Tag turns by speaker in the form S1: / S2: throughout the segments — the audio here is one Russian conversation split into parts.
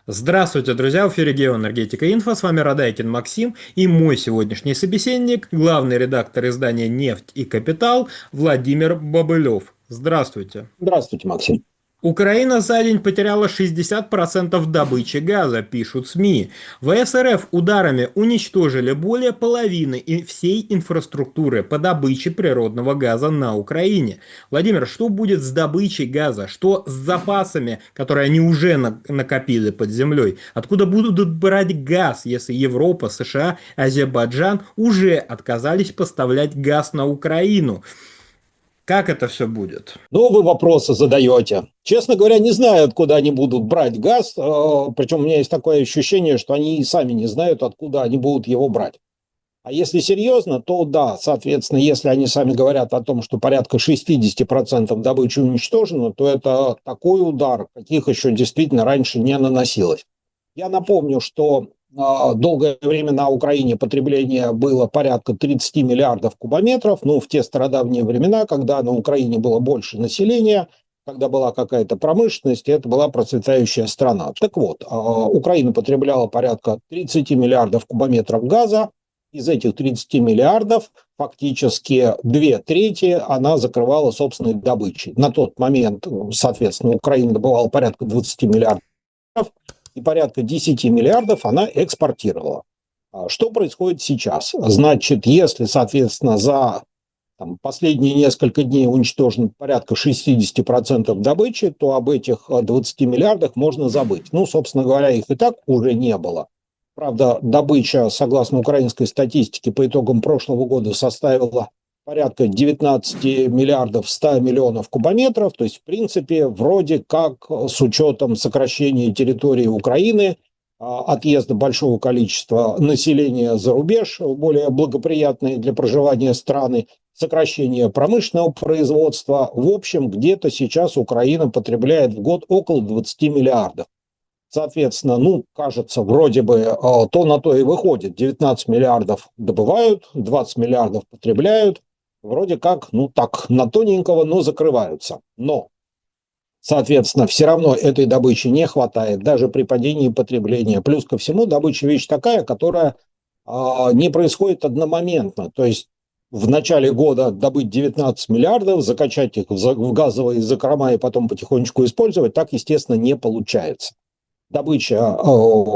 S1: Здравствуйте, друзья! В эфире Геоэнергетика Инфо. С вами Радайкин Максим и мой сегодняшний собеседник, главный редактор издания «Нефть и Капитал» Владимир Бобылев. Здравствуйте!
S2: Здравствуйте, Максим.
S1: Украина за день потеряла 60% добычи газа, пишут СМИ. ВС РФ ударами уничтожили более половины всей инфраструктуры по добыче природного газа на Украине. Владимир, что будет с добычей газа? Что с запасами, которые они уже накопили под землей? Откуда будут брать газ, если Европа, США, Азербайджан уже отказались поставлять газ на Украину? Как это все будет?
S2: Ну, вы вопросы задаете. Честно говоря, не знаю, откуда они будут брать газ. Причем у меня есть такое ощущение, что они и сами не знают, откуда они будут его брать. А если серьезно, то да, соответственно, если они сами говорят о том, что порядка 60% добычи уничтожено, то это такой удар, каких еще действительно раньше не наносилось. Я напомню, что долгое время на Украине потребление было порядка 30 миллиардов кубометров. Ну, в те стародавние времена, когда на Украине было больше населения, когда была какая-то промышленность, это была процветающая страна. Так вот, Украина потребляла порядка 30 миллиардов кубометров газа. Из этих 30 миллиардов фактически 2/3 она закрывала собственной добычей. На тот момент, соответственно, Украина добывала порядка 20 миллиардов, и порядка 10 миллиардов она экспортировала. Что происходит сейчас? Значит, если, соответственно, за последние несколько дней уничтожено порядка 60% добычи, то об этих 20 миллиардах можно забыть. Ну, собственно говоря, их и так уже не было. Правда, добыча, согласно украинской статистике, по итогам прошлого года составила порядка 19 миллиардов 100 миллионов кубометров. То есть, в принципе, вроде как с учетом сокращения территории Украины, отъезда большого количества населения за рубеж, более благоприятные для проживания страны, сокращение промышленного производства. В общем, где-то сейчас Украина потребляет в год около 20 миллиардов. Соответственно, кажется, вроде бы то на то и выходит. 19 миллиардов добывают, 20 миллиардов потребляют. Вроде как, так, на тоненького, но закрываются. Но, соответственно, все равно этой добычи не хватает, даже при падении потребления. Плюс ко всему, добыча вещь такая, которая не происходит одномоментно. То есть в начале года добыть 19 миллиардов, закачать их в газовые закрома и потом потихонечку использовать, так, естественно, не получается. Добыча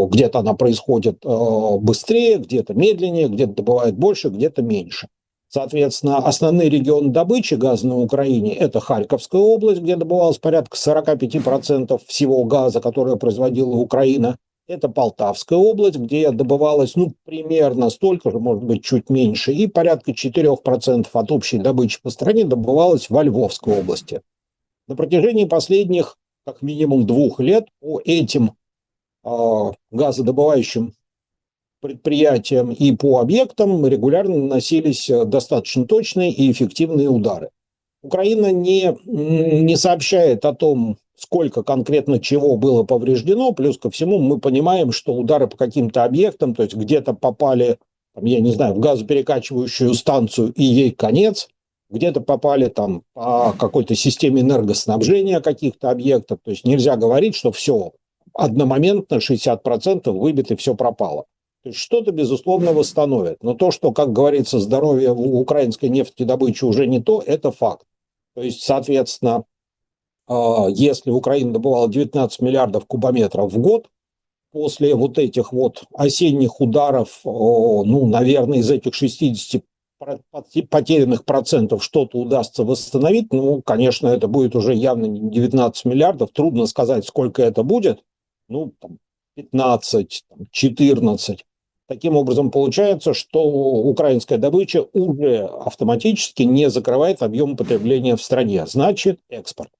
S2: где-то она происходит быстрее, где-то медленнее, где-то добывает больше, где-то меньше. Соответственно, основные регионы добычи газа на Украине – это Харьковская область, где добывалось порядка 45% всего газа, который производила Украина. Это Полтавская область, где добывалось примерно столько же, может быть, чуть меньше. И порядка 4% от общей добычи по стране добывалось во Львовской области. На протяжении последних как минимум 2 лет по этим газодобывающим предприятиям и по объектам регулярно наносились достаточно точные и эффективные удары. Украина не сообщает о том, сколько конкретно чего было повреждено. Плюс ко всему мы понимаем, что удары по каким-то объектам, то есть где-то попали, я не знаю, в газоперекачивающую станцию и ей конец, где-то попали по какой-то системе энергоснабжения каких-то объектов. То есть нельзя говорить, что все одномоментно 60% выбито, все пропало. То есть что-то, безусловно, восстановят. Но то, что, как говорится, здоровье у украинской нефтедобычи уже не то, это факт. То есть, соответственно, если Украина добывала 19 миллиардов кубометров в год, после вот этих вот осенних ударов, наверное, из этих 60 потерянных процентов что-то удастся восстановить, конечно, это будет уже явно не 19 миллиардов, трудно сказать, сколько это будет, 15, 14. Таким образом, получается, что украинская добыча уже автоматически не закрывает объем потребления в стране, значит, экспорт.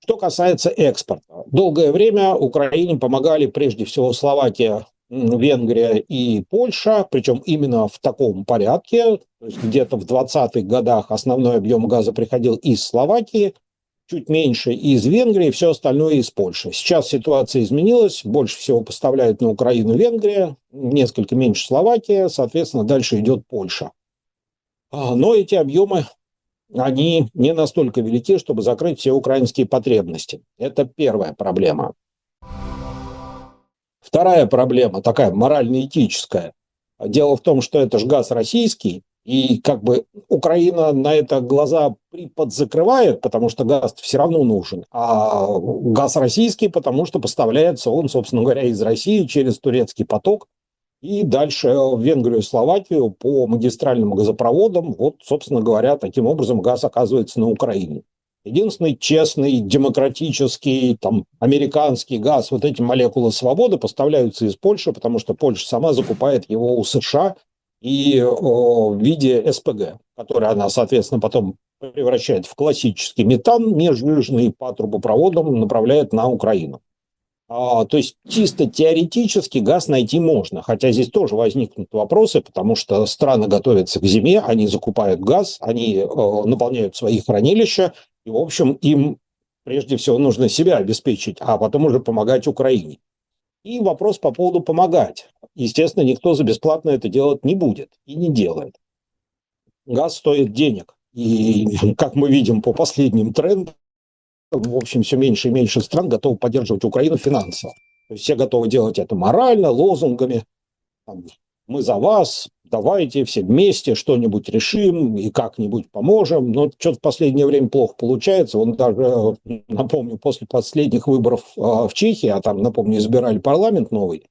S2: Что касается экспорта, долгое время Украине помогали прежде всего Словакия, Венгрия и Польша, причем именно в таком порядке. То есть где-то в 20-х годах основной объем газа приходил из Словакии, чуть меньше из Венгрии, все остальное из Польши. Сейчас ситуация изменилась, больше всего поставляют на Украину Венгрия, несколько меньше Словакия, соответственно, дальше идет Польша. Но эти объемы, они не настолько велики, чтобы закрыть все украинские потребности. Это первая проблема. Вторая проблема, такая морально-этическая. Дело в том, что это же газ российский, и как бы Украина на это глаза подзакрывает, потому что газ все равно нужен, а газ российский, потому что поставляется он, собственно говоря, из России через турецкий поток и дальше в Венгрию и Словакию по магистральным газопроводам. Вот, собственно говоря, таким образом газ оказывается на Украине. Единственный честный, демократический, там, американский газ, вот эти молекулы свободы поставляются из Польши, потому что Польша сама закупает его у США и в виде СПГ, который она, соответственно, потом превращает в классический метан межжижный по трубопроводам направляет на Украину. То есть чисто теоретически газ найти можно, хотя здесь тоже возникнут вопросы, потому что страны готовятся к зиме, они закупают газ, они наполняют свои хранилища, и, в общем, им прежде всего нужно себя обеспечить, а потом уже помогать Украине. И вопрос по поводу помогать. Естественно, никто за бесплатно это делать не будет и не делает. Газ стоит денег, и, как мы видим по последним трендам, в общем, все меньше и меньше стран готовы поддерживать Украину финансово. То есть все готовы делать это морально, лозунгами. Там, мы за вас, давайте все вместе что-нибудь решим и как-нибудь поможем. Но что-то в последнее время плохо получается. Он даже, напомню, после последних выборов в Чехии, а там, напомню, избирали парламент новый,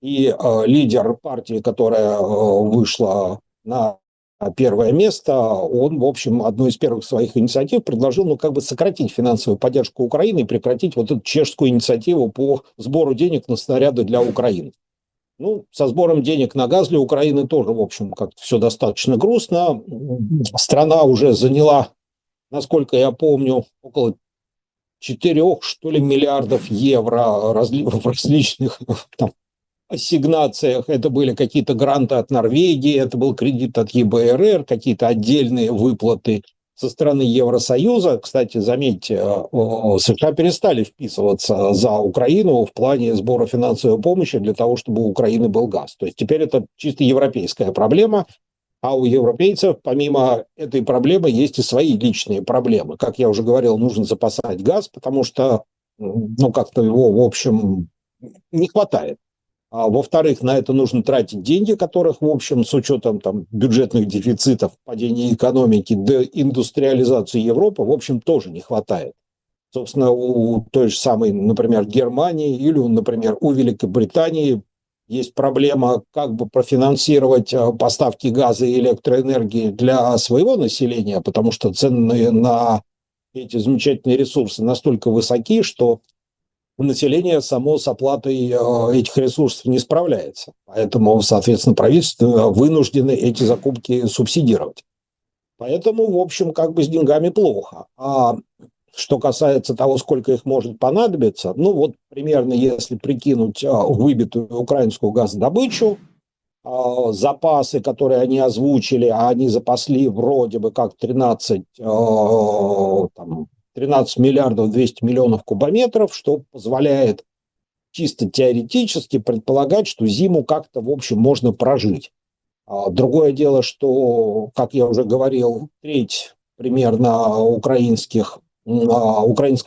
S2: и лидер партии, которая вышла на первое место, он, в общем, одной из первых своих инициатив предложил, ну, как бы сократить финансовую поддержку Украины и прекратить вот эту чешскую инициативу по сбору денег на снаряды для Украины. Ну, со сбором денег на газ для Украины тоже, в общем, как-то все достаточно грустно. Страна уже заняла, насколько я помню, около 4, что ли, миллиардов евро в различных там ассигнациях. Это были какие-то гранты от Норвегии, это был кредит от ЕБРР, какие-то отдельные выплаты со стороны Евросоюза. Кстати, заметьте, США перестали вписываться за Украину в плане сбора финансовой помощи для того, чтобы у Украины был газ. То есть теперь это чисто европейская проблема, а у европейцев помимо этой проблемы есть и свои личные проблемы. Как я уже говорил, нужно запасать газ, потому что ну, как-то его, в общем, не хватает. А во-вторых, на это нужно тратить деньги, которых, в общем, с учетом там, бюджетных дефицитов, падения экономики, деиндустриализации Европы, в общем, тоже не хватает. Собственно, у той же самой, например, Германии или, например, у Великобритании есть проблема, как бы профинансировать поставки газа и электроэнергии для своего населения, потому что цены на эти замечательные ресурсы настолько высоки, что население само с оплатой этих ресурсов не справляется. Поэтому, соответственно, правительство вынуждено эти закупки субсидировать. Поэтому, в общем, как бы с деньгами плохо. А что касается того, сколько их может понадобиться, ну вот примерно если прикинуть выбитую украинскую газодобычу, запасы, которые они озвучили, а они запасли вроде бы как 13 миллиардов 200 миллионов кубометров, что позволяет чисто теоретически предполагать, что зиму как-то, в общем, можно прожить. Другое дело, что, как я уже говорил, треть примерно украинского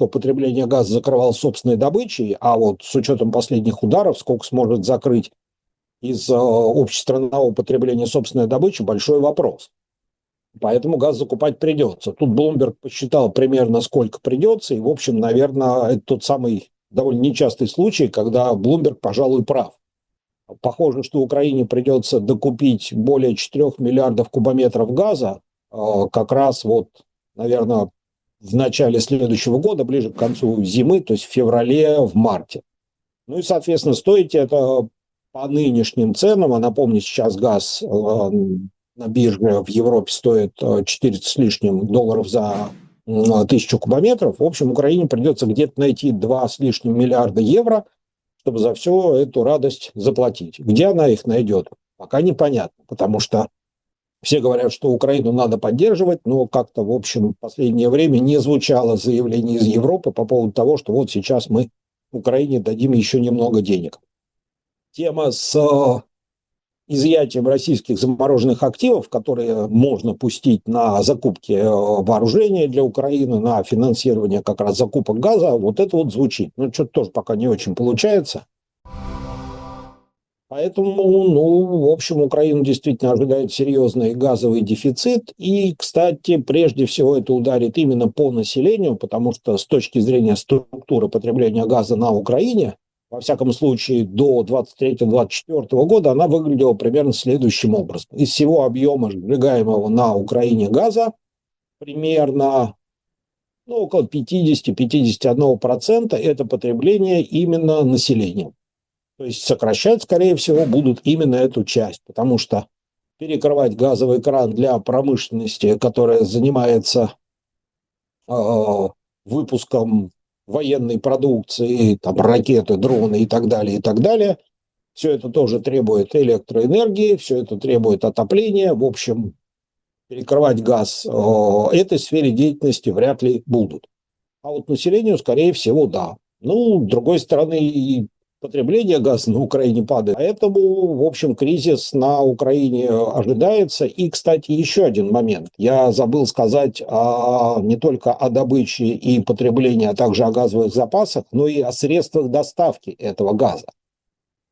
S2: потребления газа закрывал собственной добычей, а вот с учетом последних ударов, сколько сможет закрыть из общестранового потребления собственной добычи, большой вопрос. Поэтому газ закупать придется. Тут Bloomberg посчитал примерно сколько придется, и, в общем, наверное, это тот самый довольно нечастый случай, когда Bloomberg, пожалуй, прав. Похоже, что Украине придется докупить более 4 миллиардов кубометров газа как раз вот, наверное, в начале следующего года, ближе к концу зимы, то есть в феврале, в марте. Ну и, соответственно, стоить это по нынешним ценам, а напомню, сейчас газ на бирже в Европе стоит 400 с лишним долларов за 1000 кубометров. В общем, Украине придется где-то найти 2 с лишним миллиарда евро, чтобы за всю эту радость заплатить. Где она их найдет, пока непонятно, потому что все говорят, что Украину надо поддерживать, но как-то, в общем, в последнее время не звучало заявление из Европы по поводу того, что вот сейчас мы Украине дадим еще немного денег. Тема с изъятием российских замороженных активов, которые можно пустить на закупки вооружения для Украины, на финансирование как раз закупок газа, вот это вот звучит. Ну, что-то тоже пока не очень получается. Поэтому, ну, в общем, Украину действительно ожидает серьезный газовый дефицит. И, кстати, прежде всего это ударит именно по населению, потому что с точки зрения структуры потребления газа на Украине, во всяком случае, до 2023-2024 года она выглядела примерно следующим образом. Из всего объема сжигаемого на Украине газа примерно около 50-51% это потребление именно населения. То есть сокращать, скорее всего, будут именно эту часть, потому что перекрывать газовый кран для промышленности, которая занимается выпуском военной продукции, там, ракеты, дроны и так далее, все это тоже требует электроэнергии, все это требует отопления. В общем, перекрывать газ этой сфере деятельности вряд ли будут. А вот населению, скорее всего, да. Ну, с другой стороны, и потребление газа на Украине падает. Поэтому, в общем, кризис на Украине ожидается. И, кстати, еще один момент. Я забыл сказать не только о добыче и потреблении, а также о газовых запасах, но и о средствах доставки этого газа.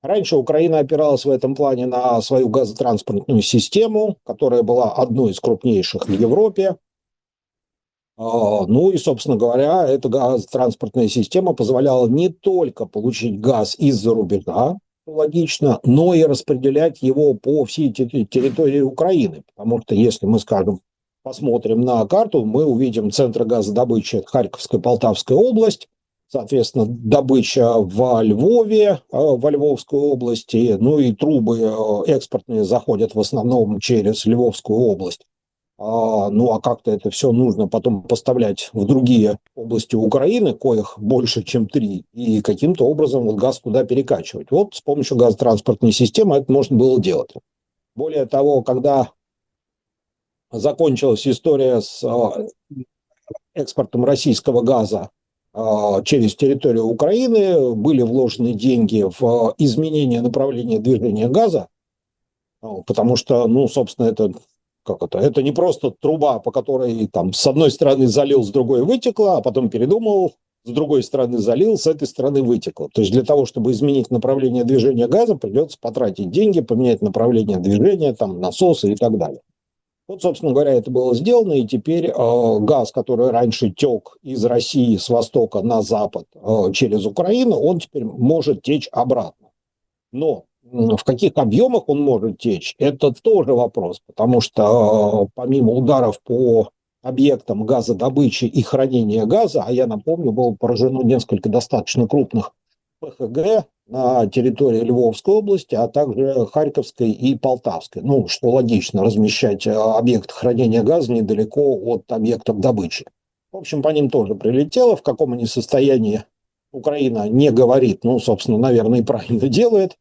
S2: Раньше Украина опиралась в этом плане на свою газотранспортную систему, которая была одной из крупнейших в Европе. Ну и, собственно говоря, эта газотранспортная система позволяла не только получить газ из-за рубежа, логично, но и распределять его по всей территории Украины. Потому что если мы, скажем, посмотрим на карту, мы увидим центры газодобычи Харьковская, Полтавская область, соответственно, добыча во Львове, во Львовской области, ну и трубы экспортные заходят в основном через Львовскую область. Ну, а как-то это все нужно потом поставлять в другие области Украины, коих больше, чем 3, и каким-то образом вот газ туда перекачивать. Вот с помощью газотранспортной системы это можно было делать. Более того, когда закончилась история с экспортом российского газа через территорию Украины, были вложены деньги в изменение направления движения газа, потому что, ну, собственно, это не просто труба, по которой там с одной стороны залил, с другой вытекло, а потом передумал, с другой стороны залил, с этой стороны вытекло. То есть для того, чтобы изменить направление движения газа, придется потратить деньги, поменять направление движения, там, насосы и так далее. Вот, собственно говоря, это было сделано, и теперь газ, который раньше тек из России с востока на запад через Украину, он теперь может течь обратно. Но в каких объемах он может течь, это тоже вопрос, потому что помимо ударов по объектам газодобычи и хранения газа, а я напомню, было поражено несколько достаточно крупных ПХГ на территории Львовской области, а также Харьковской и Полтавской. Ну, что логично, размещать объекты хранения газа недалеко от объектов добычи. В общем, по ним тоже прилетело. В каком они состоянии, Украина не говорит, ну, собственно, наверное, и правильно делает.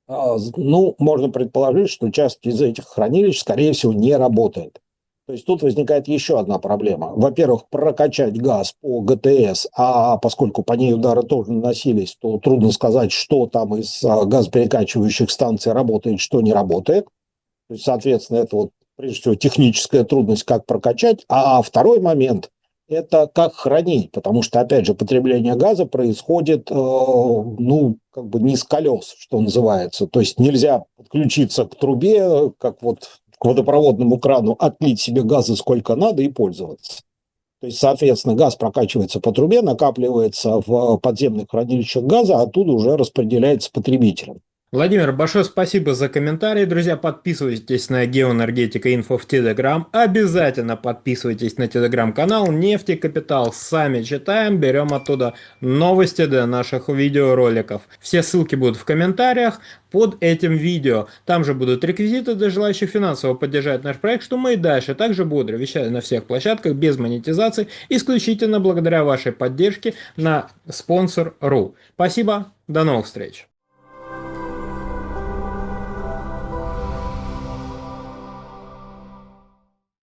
S2: Ну, можно предположить, что часть из этих хранилищ, скорее всего, не работает. То есть тут возникает еще одна проблема. Во-первых, прокачать газ по ГТС, а поскольку по ней удары тоже наносились, то трудно сказать, что там из газоперекачивающих станций работает, что не работает. То есть, соответственно, это вот прежде всего техническая трудность, как прокачать. А второй момент – это как хранить, потому что, опять же, потребление газа происходит, ну, как бы не с колес, что называется. То есть нельзя подключиться к трубе, как вот к водопроводному крану, отлить себе газа сколько надо и пользоваться. То есть, соответственно, газ прокачивается по трубе, накапливается в подземных хранилищах газа, а оттуда уже распределяется потребителям.
S1: Владимир, большое спасибо за комментарии. Друзья, подписывайтесь на Геоэнергетика Инфо в Телеграм. Обязательно подписывайтесь на Телеграм-канал Нефти Капитал. Сами читаем, берем оттуда новости для наших видеороликов. Все ссылки будут в комментариях под этим видео. Там же будут реквизиты для желающих финансово поддержать наш проект, что мы и дальше также бодро вещаем на всех площадках без монетизации, исключительно благодаря вашей поддержке на Sponsor.ru. Спасибо, до новых встреч.